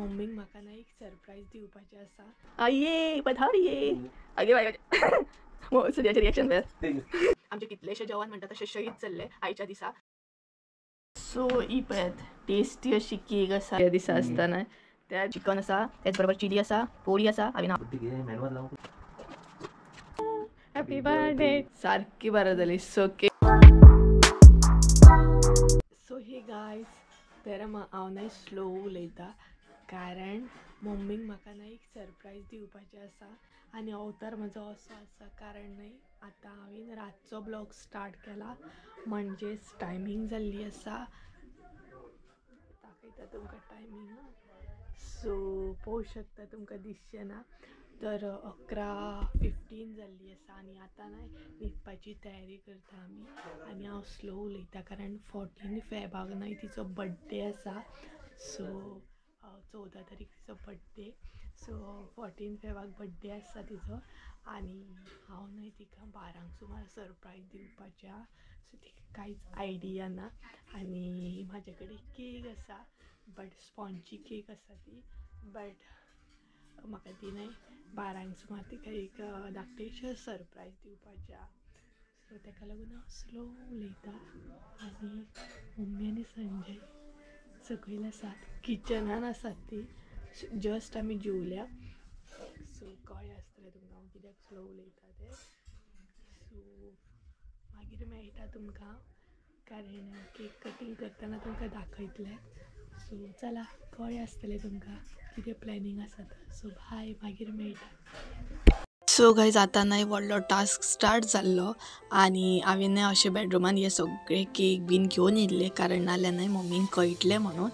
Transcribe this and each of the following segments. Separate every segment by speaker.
Speaker 1: मम्मीक म्हाका ना एक सरप्राईज दिवपाचें आसा. आये पधारिये. आगे बाय सूर्याचे रिएक्शन पळय. आमचे कितलेशे जेवण म्हणटा तशें शहीद चल्ले आयच्या दिसा. सो ही पळयात टेस्टी अशी केक आसा ह्या दिसा आसतना. त्या चिकन आसा, त्याच बरोबर चिली आसा, पोळी आसा. Happy birthday. सारकी बरं जाली. सो हे गायज तर हांव ना स्लो उलयता कारण मम्मीक म्हाका ना एक सरप्राईज दिवपाचें आसा आनी अवतार म्हजो असो आसा कारण न्हय आतां हांवें रातचो ब्लॉग स्टार्ट केला म्हणजेच टायमींग जाल्ली आसा. दाखयता तुमकां टायमींग. सो पळोवंक शकता तुमकां दिसचें ना तर 11:15 जाल्ली आसा आनी आतां ना न्हिदपाची तयारी करता आमी. आनी हांव स्लो उलयता कारण 14 फेब्रुवारीक न्हय तिचो बड्डे आसा. सो 14 तारीख तिचो बड्डे. सो 14 फेब्रुवारीक बड्डे आसा तिचो आनी हांव न्हय तिका 12 सुमार सरप्रायज दिवपाचें. सो तिका कांयच आयडिया ना आनी म्हाजे कडेन केक आसा बट स्पॉन्जी केक आसा ती बट म्हाका ती न्हय 12 सुमार तिका एक धाकटेशें सरप्रायज दिवपाचें. सो ताका लागून हांव स्लो उलयता आनी मम्मी आनी संजय सकयल आसात किचनान आसात ती. जस्ट आमी जेवल्या. सो कळ्ळें आसतलें तुमकां हांव कित्याक स्लो उलयता तें. सो मागीर मेळटा तुमकां कारण केक कटींग करतना तुमकां दाखयतलें. सो चला कळ्ळें आसतलें तुमकां कितें प्लॅनिंग आसा तर. सो बाय मागीर मेळटा. सो गायज आतां न्हय व्हडलो टास्क स्टार्ट जाल्लो आनी हांवें न्हय अशें बेडरूमान हे सगळे केक बीन घेवन येयल्ले कारण नाल्यार न्हय मम्मीक कळटलें म्हणून.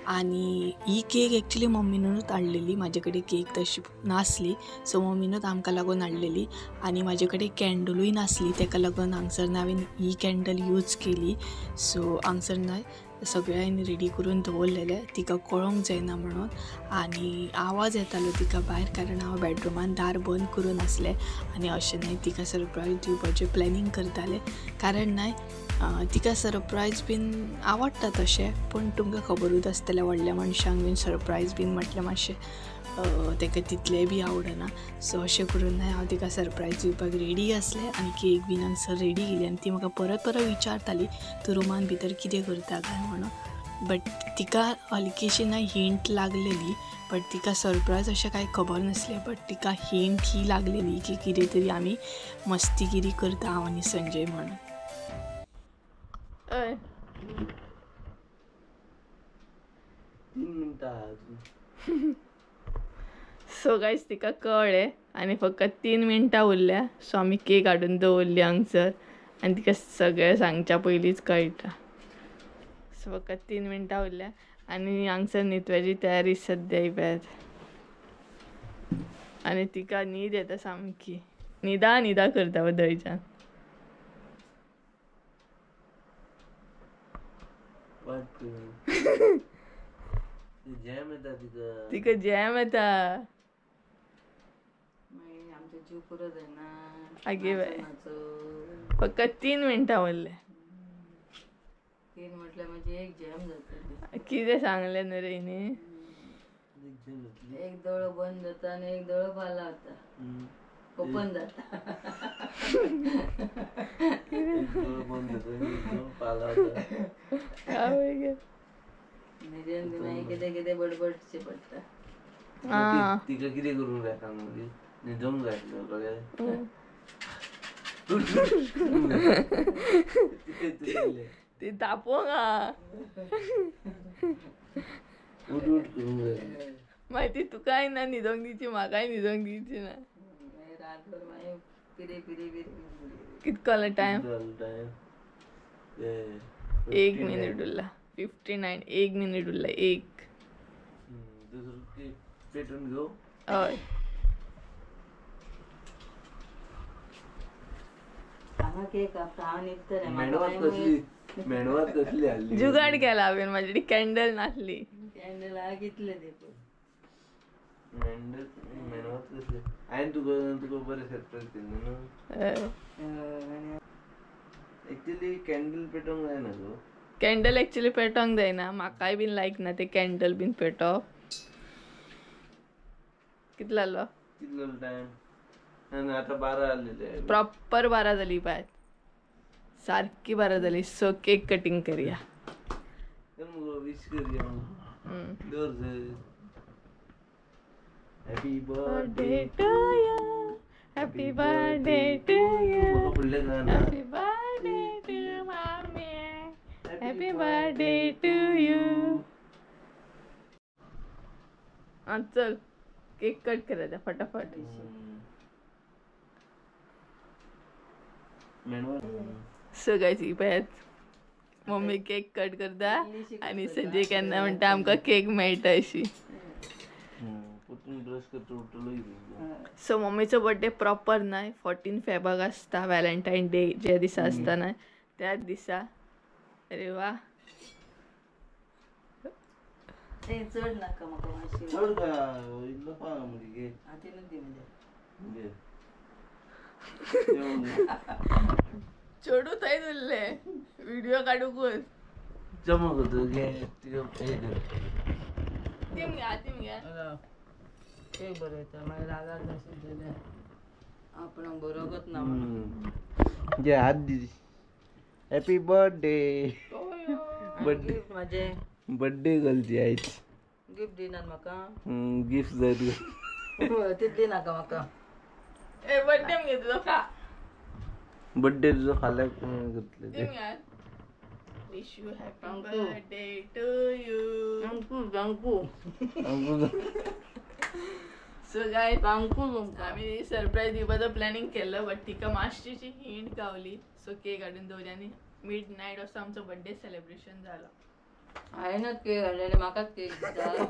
Speaker 1: आनी ही केक एक्चुली मम्मीनूच हाडलेली. म्हाजे कडेन केक तशी नासली सो मम्मीनूच आमकां लागून हाडलेली आनी म्हाजे कडेन कॅन्डलूय नासली ताका लागून हांगसर न्हय हांवें ही कॅन्डल यूज केली. सो हांगसर न्हय सगळ्यांनी रेडी करून दवरलेले तिका कळोंक जायना म्हणून. आनी आवाज येतालो तिका भायर कारण हांव बेडरूमान दार बंद करून आसलें आनी अशें न्हय तिका सरप्रायज दिवपाचें प्लॅनिंग करतालें कारण न्हय तिका सरप्रायज बीन आवडटा तशें पूण तुमकां खबरूच आसतलें व्हडल्या मनशांक बीन सरप्रायज बीन म्हटल्यार मातशें ताका तितलेंय बी आवडना. सो अशें करून न्हय हांव तिका सरप्रायज दिवपाक रेडी आसलें आनी केक बीन हांगसर रेडी केली आनी ती म्हाका परत विचारताली तूं रुमान भितर कितें करता काय म्हणून. बट तिका हलकीशी ना हिंट लागलेली बट तिका सरप्रायज अशें कांय खबर नासलें बट तिका हिंट ही लागलेली की कितें तरी आमी मस्तीगिरी करता हांव आनी संजय म्हणून. सो गायज तिका कळ्ळें आनी फकत 3 मिनटां उरल्या. सो आमी केक हाडून दवरली हांगसर आनी तिका सगळें सांगच्या पयलींच कळटा. सो फकत 3 मिनटां उरल्या आनी हांगसर न्हिदपाची तयारी सद्या इपयात आनी तिका न्हीद येता सामकी. न्हिदा करता थंयच्यान. तिका जॅम येता. आगे बाय फकत 3 मिनटां उरले.
Speaker 2: 3 म्हटल्यार म्हणजे एक जॅम जाता.
Speaker 1: कितें सांगलें न्हू रे हिने.
Speaker 2: एक दोळो बंद जाता आनी एक दोळो फाला जाता. ओपन जाता. निजन दिमाई कितें कितें बडबडचें पडटा.
Speaker 3: तिका कितें करूंक जाय सांग मदीं न्हिदोंक जाय आसलें.
Speaker 1: ती तापोवंक हा माहिती तुकाय ना न्हिदोंक दिवची म्हाकाय न्हिदोंक दिवची ना. कित कॉल टायम 1 मिनिट उरला. 59 1 मिनिट उरला. 1
Speaker 3: पेटून घेऊ.
Speaker 1: हय जुगाड केला हांवें. म्हाजे कॅन्डल नासली.
Speaker 2: कॅन्डल हा कितले ते
Speaker 3: हांवें तुका बरें सरप्रायज केल्लें न्हू. एक्चुअली कॅन्डल पेटोवंक जायना गो.
Speaker 1: कॅन्डल एक्चुअली पेटोवंक जायना. म्हाकाय बीन लायक ना ते कॅन्डल बीन पेटोवप कितला आलो
Speaker 3: कितलो टाइम आणि आता 12 आलेले आहे.
Speaker 1: प्रॉपर 12 जाली पाय सारखी 12 जाली. सो केक कटिंग करूया.
Speaker 3: तर मग विश करूया मग. दोर happy
Speaker 1: birthday to you, happy birthday to you, happy birthday to mummy, happy birthday to you. चल केक कट करायचा फटाफट. सो गाइस ही पळयात मम्मी केक कट करता आणि संजय केन्ना म्हणटा आमकां केक मेळटा अशी. सो मम्मीचो बर्थडे प्रॉपर नाही 14 फेब्रुवारी आसता. व्हॅलेंटाईन डे ज्या दिसा आसता ना त्याच दिसा. अरे वा
Speaker 2: चड नाका म्हाका मातशी.
Speaker 3: चड का इल्लो पा म्हणजे
Speaker 2: हातीनच दी म्हणजे.
Speaker 1: चडू थंय उरले व्हिडिओ काडूकूच.
Speaker 3: चमक होतो घे तिका हे कर.
Speaker 1: तीम घ्या
Speaker 2: केक बरयता मागीर रागार नाशिल्ले आपण बरोबरच ना म्हणून.
Speaker 3: घे हात दी. Happy birthday.
Speaker 2: बर्थडे माझे
Speaker 3: बर्थडे गर्लची आयज.
Speaker 2: गिफ्ट दिनात म्हाका.
Speaker 3: गिफ्ट जाय
Speaker 2: तितली नाका म्हाका.
Speaker 1: ए बर्थडे घे तुझो खा.
Speaker 3: बर्थडे तुझो खाल्याक घेतले
Speaker 1: तीम घ्या. Wish you happy birthday to you.
Speaker 2: सांगू
Speaker 1: सो गाइस
Speaker 2: सांगू
Speaker 1: आम्ही सरप्राईज दिवपाचो प्लॅनिंग केलं बट तिका मातशीची हिंट गावली. सो केक हाडून दवरली आनी मिड नायट असो आमचो बर्थडे सेलिब्रेशन झालो.
Speaker 2: हांवेनच केक हाडलेले म्हाकाच केक दिता.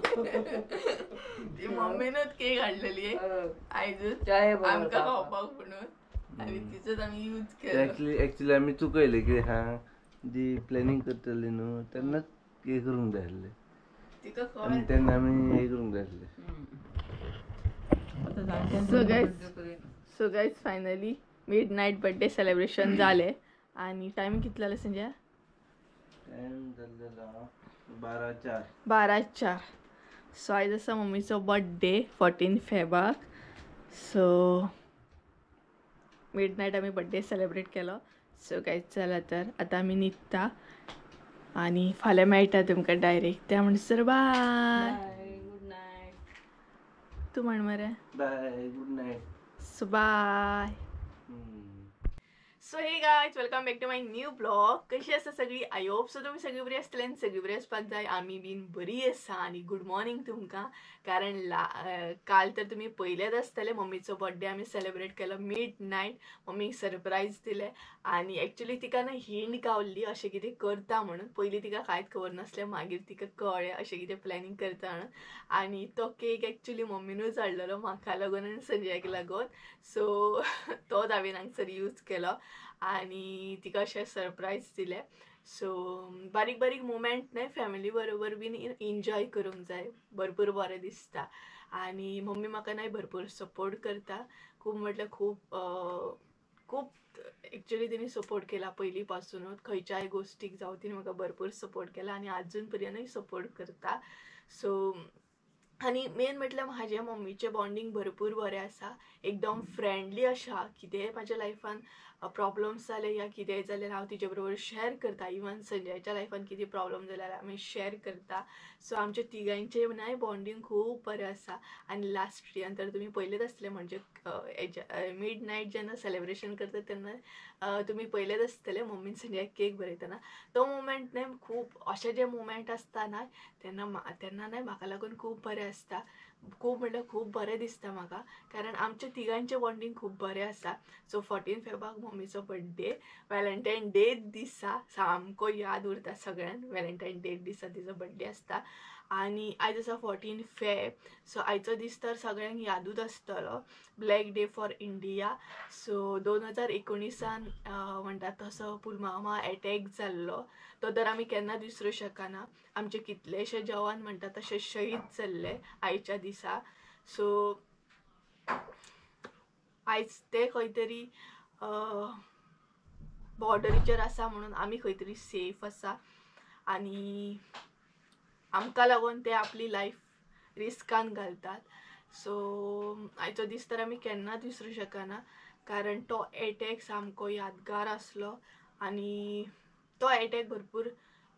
Speaker 1: ती मम्मीनच केक हाडलेली आयजूच
Speaker 2: चाय
Speaker 1: आमकां खावपाक म्हणून आणि तिचोच आम्ही यूज केलो.
Speaker 3: एक्चुअली आम्ही चुकयले की हा जी प्लॅनिंग करतली न्हू तेन्नाच हे करूंक जाय आसलें.
Speaker 1: तिका
Speaker 3: आणि तेन्ना आमी हे करूंक जाय आसलें.
Speaker 1: So guys finally mid night birthday celebration झाले आणि टायमिंग किती झालं संजय?
Speaker 3: टाइम जाल्लेला 12:04.
Speaker 1: 12:04. सो आयज आसा मम्मीचो बर्थडे 14 फेब्रुवारी. सो मिड नाईट आमी बर्थडे सेलिब्रेट केलो. सो गाइस चला तर आतां आमी न्हिदता आणि फाल्यां मेळटा तुमकां डायरेक्ट. त्या म्हणसर बाय.
Speaker 2: Good night.
Speaker 1: तू म्हण मरे.
Speaker 3: Bye good night.
Speaker 1: So bye. So hey guys welcome back to my new blog. कशी आसा सगळी? आय होप सो तुम्ही सगळी बरी आसतली आनी सगळी बरी आसपाक जाय. आमी बीन बरी आसा आनी गुड मॉर्निंग तुमकां. कारण काल तर तुम्ही पयलेच आसतले मम्मीचो बर्थडे आमी सेलिब्रेट केलो मिड नाईट. मम्मीक सरप्राईज दिले आणि एक्चुअली तिका ना हिंट गावल्ली अशें कितें करता म्हणून. पयलीं तिका कांयच खबर नासलें मागीर तिका कळ्ळें अशें कितें प्लॅनिंग करता म्हणून. आणि तो केक एक्चुअली मम्मीनूच हाडलेलो म्हाका लागून आनी संजयाक लागून. सो तोच हांवें हांगसर यूज केलो आणि तिका अशें सरप्राईज दिले. सो बारीक बारीक मुमेंट न्हय फॅमिली बरोबर बीन एन्जॉय करूंक जाय. भरपूर बरें दिसता आणि मम्मी म्हाका न्हय भरपूर सपोर्ट करता. खूब म्हटल्यार खूब एक्चुअली तिने सपोर्ट केला पयलीं पासूनच. खंयच्याय गोष्टीक जावं तिने म्हाका भरपूर सपोर्ट केला आणि अजून पर्यंतूय सपोर्ट करता. सो आणि मेन म्हटल्यार म्हाजे मम्मीचें बॉन्डिंग भरपूर बरें आसा. एकदम फ्रेंडली अशा. कितेंय म्हाज्या लायफान प्रॉब्लम्स जाले या कितेंय जाल्यार हांव तिचे बरोबर शेअर करता. इवन संजयाच्या लायफान कितें प्रॉब्लम जाल्यार आमी शेअर करता. सो आमचे तिगांयचे न्हय बॉन्डिंग खूब बरें आसा. आनी लास्ट इयरान तर तुमी पयलेच आसतलें म्हणजे मिड नाईट जेन्ना सेलिब्रेशन करता तेन्ना तुमी पयलेच आसतलें मम्मीन संजयाक केक बरयतना. तो मुमेंट न्हय खूब अशें जे मुमेंट आसता न्हय तेन्ना न्हय म्हाका लागून खूब बरें आसता. खूब म्हटल्यार खूब बरें दिसता म्हाका कारण आमचे तिगांयचें बॉन्डिंग खूब बरें आसा. सो 14 फेब्रुवारी मम्मीचो बर्थडे. व्हॅलेंटाईन डे दिसा सामको याद उरता सगळ्यांक. व्हॅलेंटाईन डे दिसा तिचो बर्थडे आसता आणि आयज आसा 14 फेब. सो आयचो दीस तर सगळ्यांक यादूच आसतलो. Black day for India. So 2019 म्हणटा तसो पुलवामा एटॅक जाल्लो तो तर आमी केन्नाच विसरूं शकना. आमचे कितलेशे जवान म्हणटा तशे शहीद जाल्ले आयच्या दिसा. सो आयज ते खंय तरी बॉर्डरीचेर आसा म्हणून आमी खंय तरी सेफ आसा आणि आमकां लागून ते आपली लायफ रिस्कान घालतात. सो आयचो दीस तर आमी केन्नाच विसरूं शकना, कारण तो अटॅक सामको यादगार आसलो आनी तो अटॅक भरपूर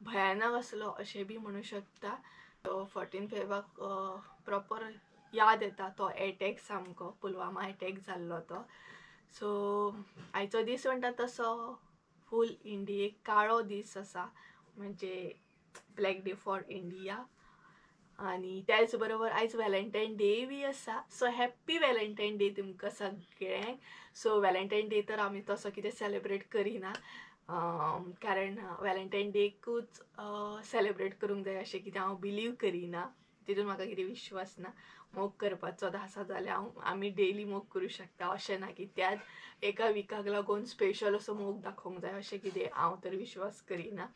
Speaker 1: भयानक आसलो अशें बी म्हणूं शकता. 14 फेब्रुवाक प्रॉपर याद येता तो अटॅक, सामको पुलवामा अटॅक जाल्लो तो. सो आयचो दीस म्हणटा तसो फूल इंडियेक काळो दीस आसा, म्हणजे ब्लॅक डे फॉर इंडिया. आणि त्याच बरोबर आयज व्हॅलेंटायन डे बी आसा. सो हॅप्पी व्हॅलेंटायन डे तुमकां सगळ्यांक. सो व्हॅलेंटायन डे तर आमी तसो कितें सेलिब्रेट करिना, कारण व्हॅलेंटायन डेकूच सेलिब्रेट करूंक जाय अशें कितें हांव बिलीव करिना. तितून म्हाका कितें विश्वास ना. मोग करपाचो आसा जाल्यार आमी डेली मोग करूं शकता, अशें ना की त्याच एका विकाक लागून स्पेशल असो मोग दाखोवंक जाय अशें कितें हांव तर विश्वास करिना.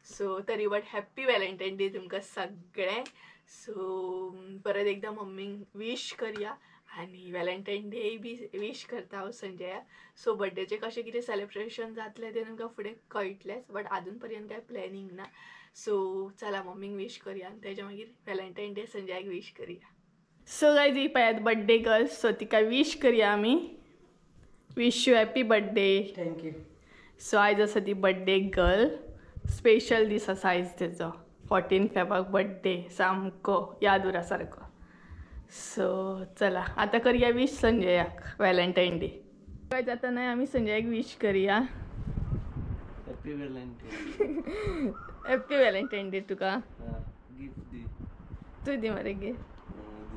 Speaker 1: सो तरी बट हॅप्पी व्हॅलेंटायन डे तुमकां सगळ्यांक. सो परत एकदा मम्मीक विश करूया आनी व्हॅलेंटायन डे बी विश करता हांव संजया. सो बड्डेचें कशें कितें सेलिब्रेशन जातलें तें तुमकां फुडें कळटलेंच, बट आजून पर्यंत कांय प्लॅनिंग ना. सो चला मम्मीक विश करूया आनी तेज्या मागीर व्हॅलेंटायन डे संजयाक विश करूया. सो गायज ही पळयात बड्डे गर्ल. सो तिका विश करूया आमी. Wish you happy birthday.
Speaker 2: Thank you.
Speaker 1: So आयज आसा ती बड्डे गर्ल. स्पेशल दीस आसा आयज तेजो. 14 फेब्रुवाक बड्डे, सामको याद उरा सारको. सो चला आतां करूया विश संजयाक व्हॅलेंटायन डे. काय जाता नाही आमी संजयाक विश करूया.
Speaker 3: Happy Valentine.
Speaker 1: Happy Valentine day तुका.
Speaker 3: गिफ्ट दी.
Speaker 1: तू दी मरे गे.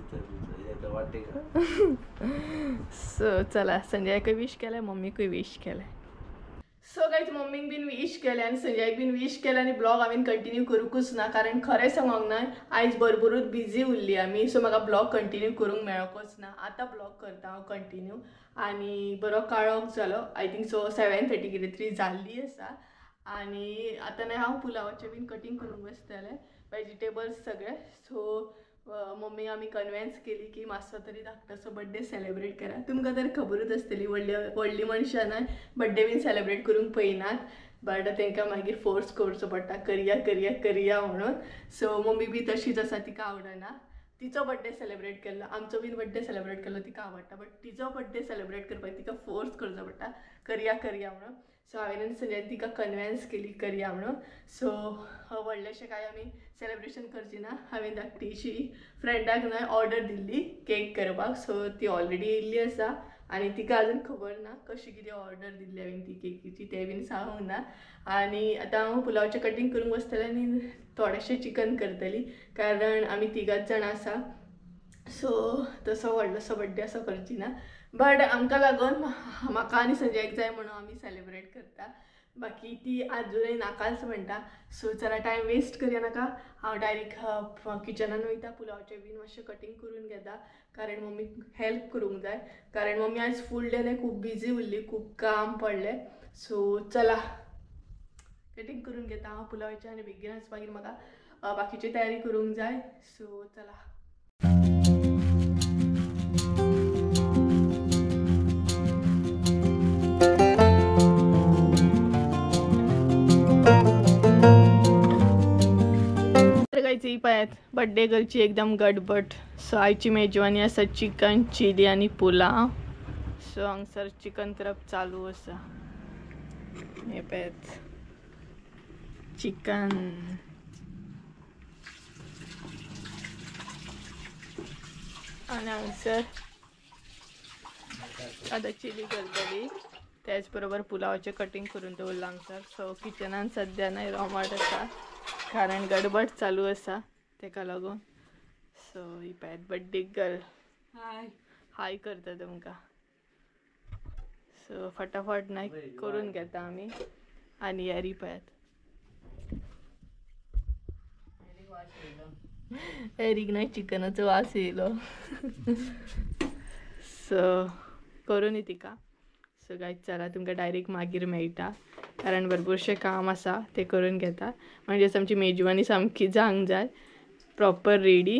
Speaker 3: दिता वाटे का.
Speaker 1: सो चला संजयाक विश केलें, मम्मीकूय विश केलें. सो गायज मम्मीक बीन विश केलें आनी संजयाक बीन विश केलें आनी ब्लॉग हांवें कंटिन्यू करूंकूच ना, कारण खरें सांगूंक ना आयज भरपूरूच बिजी उरली आमी. सो म्हाका ब्लॉग कंटिन्यू करूंक मेळोकूच ना. आतां ब्लॉग करता हांव कंटिन्यू. आनी बरो काळोख जालो. आय थिंक सो 7:30 कितें तरी जाल्ली आसा. आनी आतां न्हय हांव पुलावाचें बीन कटींग करूंक बसतलें, वेजिटेबल्स सगळे. सो मम्मी आमी कन्वेन्स केली की मातसो तरी धाकटोसो बड्डे सेलिब्रेट करा. तुमकां तर खबरूच आसतली व्हडली मनशां न्हय बड्डे बीन सेलिब्रेट करूंक पळयनात, बट तांकां मागीर फोर्स करचो पडटा करिया म्हणून. सो मम्मी बी तशीच आसा, तिका आवडना. तिचो बड्डे सेलिब्रेट केल्लो, आमचो बीन बड्डे सेलिब्रेट केल्लो तिका आवडटा, बट तिचो बड्डे सेलिब्रेट करपाक तिका फोर्स करचो पडटा करिया म्हणून. सो हांवें संजयान तिका कन्वेन्स केली करिया म्हणून. सो व्हडलेशें काय आमी सेलिब्रेशन करची ना. हांवें धाकटीशी फ्रेंडाक न्हय ऑर्डर दिल्ली केक करपाक. सो ती ऑलरेडी येयल्ली आसा आनी तिका आजून खबर ना कशी कितें ऑर्डर दिल्ली हांवें ती केकीची, तें बीन सांगूंक ना. आनी आतां हांव पुलावाचें कटींग करूंक बसतलें आनी थोडेशें चिकन करतली, कारण आमी तिगाच जाणां आसा. सो तसो व्हडलोसो बड्डे असो करची ना, बट आमकां लागून म्हाका आनी संजयाक जाय म्हणून आमी सेलिब्रेट करता. बाकी ती आजुनूय नाकाच म्हणटा. सो चला टायम वेस्ट करूया नाका, हांव डायरेक्ट किचनान वयता, पुलावाचें बीन मातशें कटींग करून घेता, कारण मम्मीक हेल्प करूंक जाय. कारण मम्मी आयज फूल डे न्हय खूब बिजी उरली, खूब काम पडलें. सो चला कटींग करून घेता हांव पुलावाचें आनी बेगीनच मागीर म्हाका बाकीची तयारी करूंक जाय. सो चला. ही पळयात बड्डे गर्लची एकदम गडबड. सो आयची मेजवानी आसा चिकन चिली आनी पुलाव. सो हांगसर चिकन करप चालू आसा. हे पळयात चिकन. आनी हांगसर आतां चिली करतली, त्याच बरोबर पुलावाचें कटींग करून दवरलां हांगसर. सो किचनान सद्या न्हय रोमट आसा, कारण गडबड चालू आसा तेका लागून. सो ही पळयात बड्डे गर्ल हाय करता तुमकां. सो फटाफट न्हय करून घेता आमी. आनी हेरी पळयात एरीक न्हय चिकनाचो वास येयलो. सो करून तिका. सो गायज चला तुमकां डायरेक्ट मागीर मेळटा, कारण भरपूरशें काम आसा तें करून घेता, म्हणजेच आमची मेजवानी सामकी जावंक जाय प्रॉपर रेडी.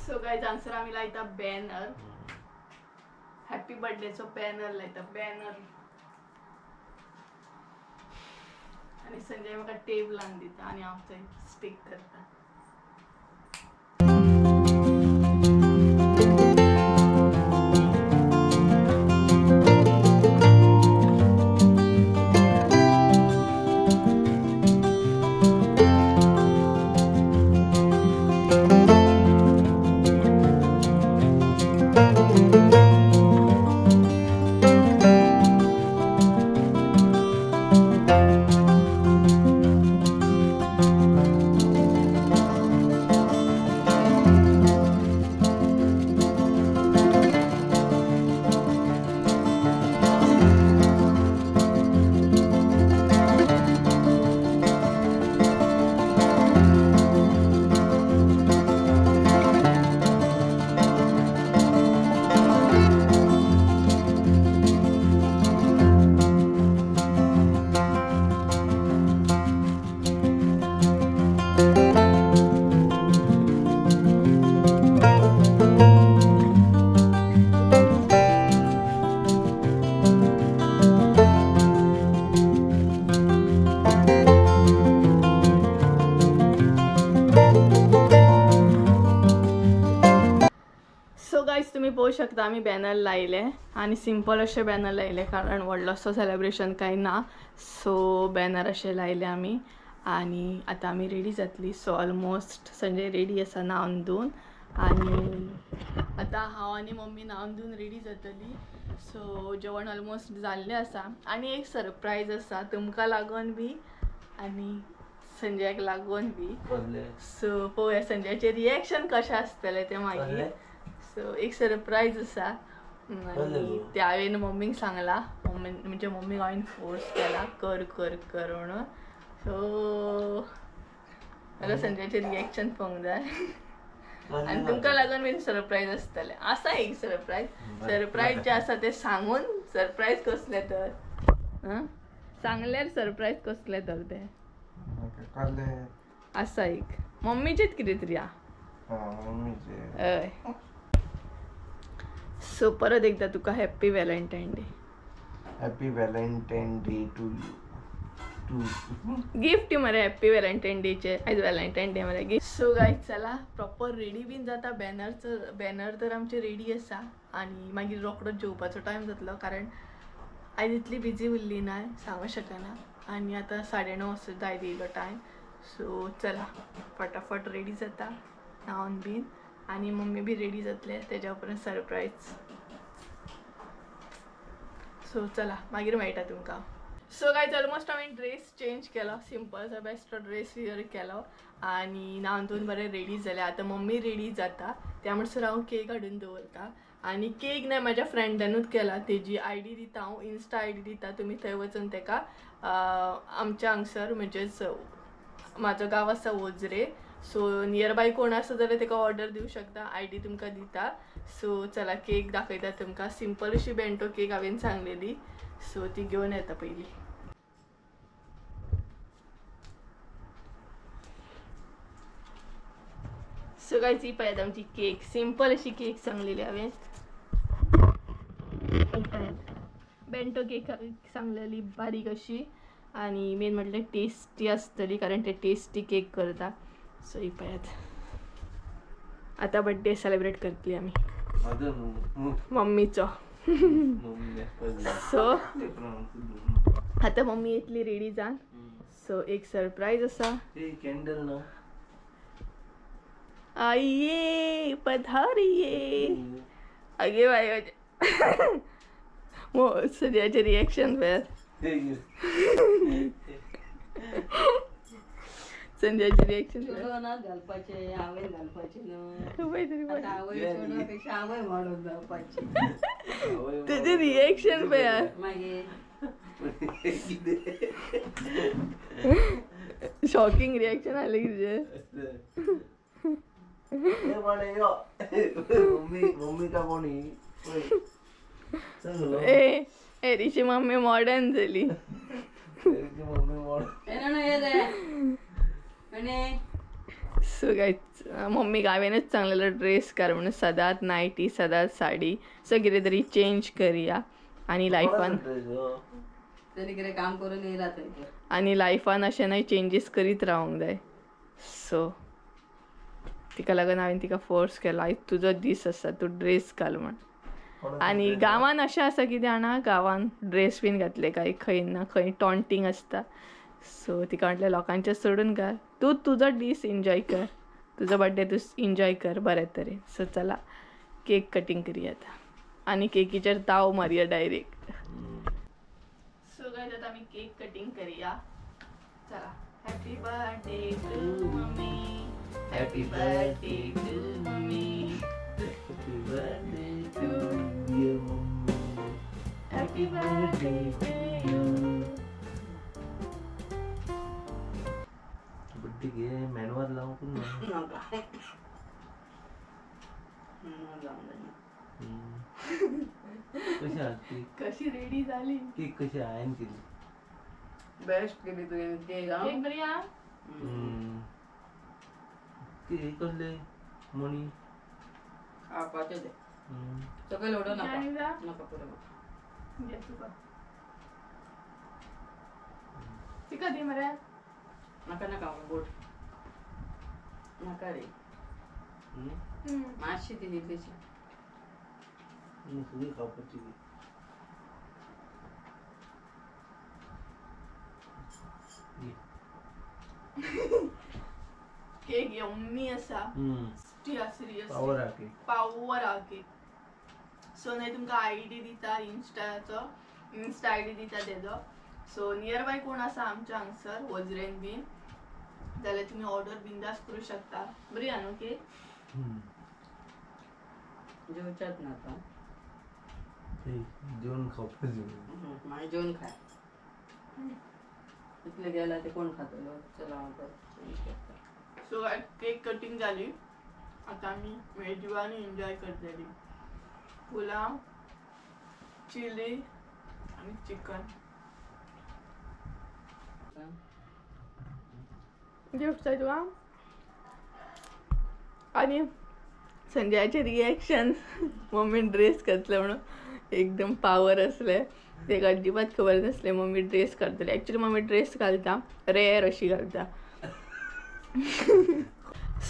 Speaker 1: सो गायज हांगसर आमी लायता बॅनर, हॅपी बर्थडेचो बॅनर लायता. बॅनर आणि संजय म्हाका टेप लावन दिता आणि हांव थंय स्टिक करता. तुम्ही पाहू शकता आम्ही बॅनर लायले आणि सिंपल असे बॅनर लायले कारण व्हडलोसो सेलिब्रेशन काही ना. सो बॅनर असे लायले आम्ही आणि आता आम्ही रेडी जातली. सो ऑलमोस्ट संजय रेडी असा न्हावन धुवन आणि आता हांव आनी मम्मी न्हावन धुवन रेडी जातली. सो जेवण ऑलमोस्ट जाल्लें आसा आणि एक सरप्राईज आसा तुमकां लागून बी आणि संजयाक लागून बी. सो पळोवया संजयाचें रिएक्शन कशें आसतलें तें मागीर. सो एक सरप्राईज आसा आणि ते हांवें मम्मीक सांगला. मम्मी म्हणजे मम्मीक हांवें फोर्स केला कर कर कर म्हणून. सो मला संजयाचें रिएक्शन पळोवंक जाय आणि तुमकां लागून बीन सरप्राईज आसतलें. आसा एक सरप्राईज जें आसा तें सांगून सरप्राईज कसलें तर सांगल्यार सरप्राईज कसलें तर तें आसा एक मम्मीचेच कितें तरी हय. सो परत एकदा तुका happy Valentine day.
Speaker 3: Happy Valentine day to you.
Speaker 1: Gift मरे हॅप्पी व्हॅलेंटाईन डेचे. आयज व्हॅलेंटाईन डे मरे गिफ्ट. सो गायज चला प्रॉपर रेडी बीन जाता. बॅनर तर आमचे रेडी आसा आणि मागीर रोखडोच जेवपाचो टायम जातलो कारण आयज इतली बिजी उरली ना सांगूंक शकना आणि आता 9:30 सुद्दां आयज येयलो टायम. सो चला फटाफट रेडी जाता न्हावन बीन आणि मम्मी बी रेडी जातले तेज्या उपरांत सरप्राईज. सो चला मागीर मेळटा तुमकां. सो गायज ऑलमोस्ट हांवें ड्रेस चेंज केलो. सिंपलसो बेस्ट ड्रेस वियर केलो आणि न्हावन धुवन बरें रेडी जालें. आतां मम्मी रेडी जाता त्या म्हणसर हांव केक हाडून दवरता आणि केक न्हय म्हाज्या फ्रेंडानूच केला. तेजी ID दिता हांव इंस्टा ID दिता. तुमी थंय वचून तेका आमच्या हांगसर म्हणजेच म्हाजो गांव आसा ओजरे. सो नियर बाय कोण आसा जाल्यार तेका ऑर्डर दिवं शकता. ID तुमकां दिता. सो चला केक दाखयता तुमकां. सिंपल अशी बेंटो केक हांवें सांगलेली. सो ती घेवन येता पयली. सो गायज ही पळयात आमची केक. सिंपल अशी केक सांगलेली हांवें. बेंटो केक सांगलेली बारीक अशी आणि मेन म्हटल्यार टेस्टी आसतली कारण ते टेस्टी केक करता. सो ही पळयात आता बर्थडे सेलिब्रेट करतली आमी मम्मीचो. सो आता मम्मी येतली रेडी जावन. सो एक सरप्राईज आसा. आइये पधारिये. आगे बाय संजयाचे रिएक्शन पळयात. संजयाचे रिएक्शन
Speaker 2: घालपाचे आवय घालपाचे
Speaker 1: तुझे रिएक्शन पळयात. शॉकिंग रिएक्शन आले तुझे. एरीची मम्मी मॉडर्न झाली. सो गायज मम्मी हांवेंच सांगलेलो ड्रेस कर म्हणून. सदांच नायटी सदांच साडी. सो कितें तरी चेंज करया आणि लायफान
Speaker 2: तरी कितें काम करून येयला थंय.
Speaker 1: आणि लायफान अशें न्हय चेंजीस करीत रावंक जाय. सो तिका लागून हांवें तिका फोर्स केला आयज तुजो दीस आसा तूं ड्रेस घाल म्हण. आणि गांवान अशें आसा कितें जाणा गांवान ड्रेस बीन घातले काय खंय ना खंय टॉन्टिंग आसता. सो तिका म्हटलें लोकांचें सोडून घाल तूं तुजो दीस एन्जॉय कर तुजो बर्थडे तूं एन्जॉय कर बरे तरेन. सो चला केक कटींग करूया आतां आनी केकीचेर ताव मारया डायरेक्ट. सो गायज आतां आमी केक कटींग करूया. चला happy birthday to mummy happy birthday to mummy
Speaker 3: Happy birthday to
Speaker 1: you.
Speaker 3: Happy birthday to you. Birthday घे मॅनवर लावून पण कशी आली
Speaker 1: कशी रेडी झाली
Speaker 3: केक कशी आयन केली
Speaker 2: बेस्ट केली तुवें केक हा.
Speaker 1: केक बरी हा.
Speaker 3: केक कसले मणी
Speaker 2: हापाचें तें सकयल उडोवं नाका
Speaker 1: आनी जा.
Speaker 2: नाका पुरो
Speaker 1: घे तुका तिका दी मरे.
Speaker 2: नाका नाका गोड नाका रे मातशी ती इल्लीशी.
Speaker 3: सगळी खावपाची
Speaker 1: केक यम्मी आसा. सिरियस
Speaker 3: पावर हा केक
Speaker 1: पावर हा केक. सो नाही तुमका आयडी दिता इंस्टा आयडी दिता तेजो. सो नियर बाय कोण आसा आमच्या हांगसर वज्रेन बीन जाल्यार तुम्ही ऑर्डर बिंदास करू शकता. बरी हा न्हू केक.
Speaker 2: जेवच्यात ना आता
Speaker 3: जेवण खावपाची
Speaker 2: मागीर जेवण खाय इतले गेला ते कोण खातलो. चला
Speaker 1: सो केक कटिंग झाली. आता आम्ही मेजवानी एन्जॉय करतली. पुलाव चिली आणि चिकन. गिफ्ट आहे तुला. आणि संजयाचे रिएक्शन मम्मी ड्रेस घातले म्हणून एकदम पावर असले. ते अजिबात खबर नसले मम्मी ड्रेस घालतली. ॲक्च्युली मम्मी ड्रेस घालता रेअर अशी घालता.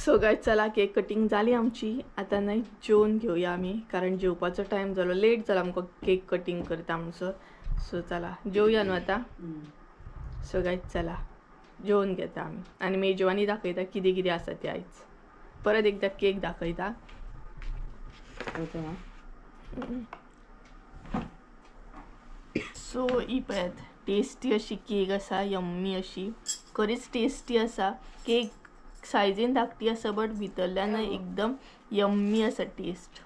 Speaker 1: सो गाय चला केक कटिंग झाली आमची. आता नाही जेवण घेऊया आम्ही कारण जेवपाचो टाइम झालो. लेट झाला आमकां केक कटिंग करता म्हणसर. सो चला जेवया न्हू आता. सो गाय चला जेवण घेता आम्ही आणि मेजवानी दाखयता कितें कितें आसा तें आयज. परत एकदा केक दाखयता. सो ही पळयात टेस्टी अशी केक आसा. यम्मी अशी खरीच टेस्टी आसा. केक सायजीन धाकटी आसा बट भितरल्यान एकदम यम्मी आसा टेस्ट.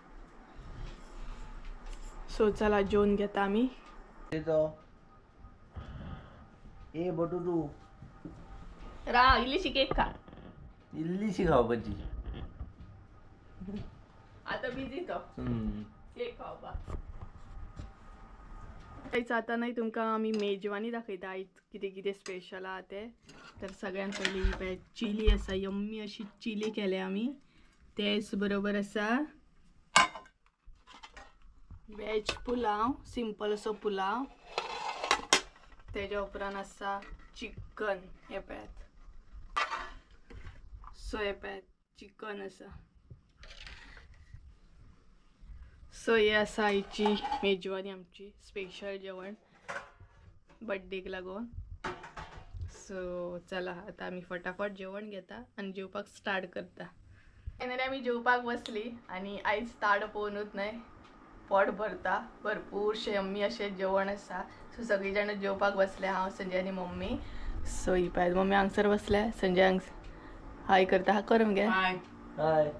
Speaker 1: सो चला जेवण घेता आमी.
Speaker 3: ए बटू तू
Speaker 1: रा इल्लीशी केक खा.
Speaker 3: इल्लीशी खावपाची
Speaker 1: आता बिझी तो केक खावपाक. आयज आता नाही तुमकां आमी मेजवानी दाखयता आयज कितें कितें स्पेशल आहा तें. तर सगळ्यान पयली चिली आसा. यम्मी अशी चिली केल्या आमी. तेच बरोबर आसा वेज पुलाव सिंपल असो पुलाव. तेज्या उपरांत आसा चिकन. हे पळयात. सो हे पळयात चिकन आसा. सो हे आसा आयची मेजवानी आमची स्पेशल जेवण बर्थडेक लागून. सो चला आता आमी फटाफट जेवण घेता आनी जेवपाक स्टार्ट करता. फायनली आमी जेवपाक बसली आनी आयज ताड पळोवनूच न्हय पोट भरता. भरपूरशें यम्मी अशें जेवण आसा. सो सगळीं जाणां जेवपाक बसले. हांव संजय आनी मम्मी. सो ही पळय मम्मी हांगसर बसल्या. संजय हांग हाय करता. हा कर मगे
Speaker 2: हाय
Speaker 3: हाय.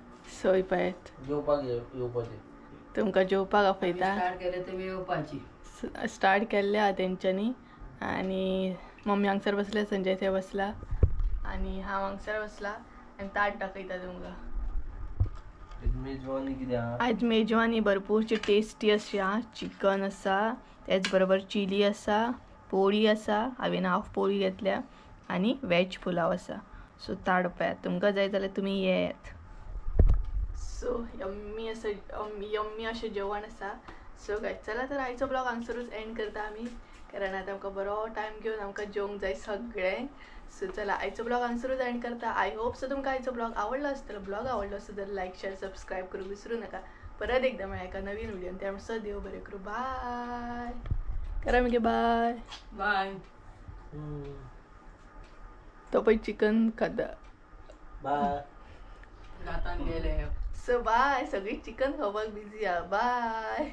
Speaker 1: सो ही पळय
Speaker 3: जेवपाक येवपाचें
Speaker 1: तुमकां जेवपाक आपयता.
Speaker 2: स्टार्ट केले तुमी येवपाची.
Speaker 1: स्टार्ट केल्ले आहा तेंच्यांनी आनी मम्मी हांगसर बसल्या संजय थंय बसला आनी हांव हांगसर बसला आनी ताट दाखयता तुमकां.
Speaker 3: मेजवानी कितें आहा
Speaker 1: आयज मेजवानी भरपूरची टेस्टी अशी आहा. चिकन आसा तेच बरोबर चिली आसा पोळी आसा. हांवें हाफ पोळी घेतल्या आनी वेज पुलाव आसा. सो ताट पळयात तुमकां जाय जाल्यार तुमी येयात. सो यम्मी अशें जेवण आसा. सो गायज चला तर आयचो ब्लॉग हांगसरूच एंड करता आमी. कारण आता आमकां बरो टायम घेवन आमकां जेवंक जाय सगळें. सो चला आयचो ब्लॉग हांगसरूच एंड करता. आय होप सो तुमकां आयचो ब्लॉग आवडलो आसतलो. ब्लॉग आवडलो आसत जाल्यार लायक शेअर सबस्क्राईब करूंक विसरू नका. परत एकदा मेळ्या एका नवीन व्हिडिओन. त्यामुळे देव बरें करूं. बाय करा मगे बाय
Speaker 2: बाय.
Speaker 1: तो पळय चिकन खाता.
Speaker 3: बाय.
Speaker 2: गातान गेले.
Speaker 1: So bye. सगळी चिकन खावपाक बिझी आहा. बाय.